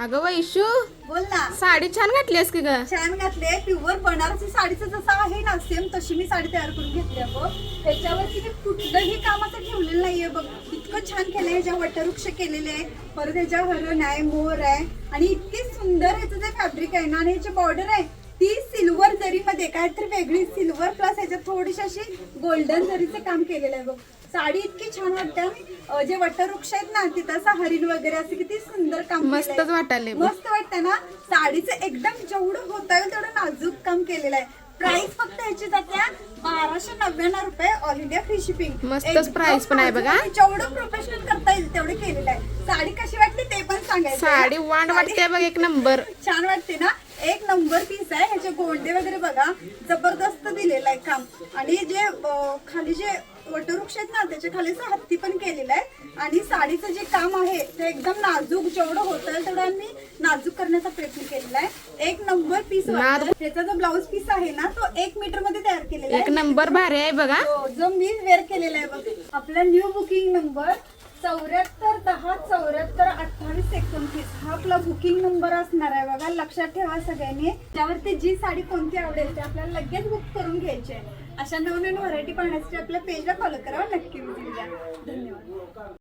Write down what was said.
अगं वैशू, बोल ना. साडी छान घातलीस की ग. छान घातले. प्युअर बनारसी साडीचं जसं आहे ना सेम तशी मी साडी तयार करून घेतली आहे बघ. त्याच्यावरती मी कुठलंही काम असं ठेवलेलं नाहीये बघ. इतकं छान केलंय. ह्याच्या वटवृक्ष केलेले आहे, परत ह्याच्या हरण आहे, मोर आहे आणि इतकी सुंदर ह्याचं जे फॅब्रिक आहे ना आणि ह्याची बॉर्डर आहे ती सिल्वर जरीमध्ये काहीतरी वेगळी सिल्वर प्लस ह्याच्यात थोडीशी अशी गोल्डन जरीचं काम केलेलं आहे बघ. साडी इतकी छान वाटते. जे वटवृक्ष आहेत ना तिथं असं हरिण वगैरे असं किती सुंदर काम मस्तच वाटायले. मस्त वाटतं ना. साडीचं एकदम जेवढं होता येईल तेवढं नाजूक काम केलेलं आहे. प्राइस फक्त ह्याची जाते 1299 रुपये, ऑल इंडिया फ्री शिपिंग. मस्तच प्राइस पण आहे बघा. जेवढं प्रोफेशनल करता येईल तेवढं केलेलं आहे. साडी कशी वाटली ते पण सांगायचं. साडी वांड वाटते बघ, एक नंबर. छान वाटते ना. एक नंबर पीस आहे. ह्याचे गोंडे वगैरे बघा जबरदस्त दिलेलं आहे काम. आणि जे खाली जे वटवृक्ष आहेत ना त्याच्या खाली हत्ती पण केलेलं आहे. आणि साडीचं जे काम आहे ते एकदम नाजूक जेवढं होतं तेवढं आम्ही नाजूक करण्याचा प्रयत्न केलेला आहे. एक नंबर पीस. त्याचा जो ब्लाऊज पीस आहे ना तो 1 मीटर मध्ये तयार केलेला आहे. एक नंबर भारी आहे बघा. जो मी वेअर केलेला आहे बघ. आपला न्यू बुकिंग नंबर 7410742829. हा आपला बुकिंग नंबर असणार आहे बघा. लक्षात ठेवा सगळ्यांनी. त्यावरती जी साडी कोणती आवडेल ते आपल्याला लगेच बुक करून घ्यायची आहे. अशा नवीन व्हरायटी पाहण्यासाठी आपल्या पेजला फॉलो करावं. नक्की विजिट द्या. धन्यवाद.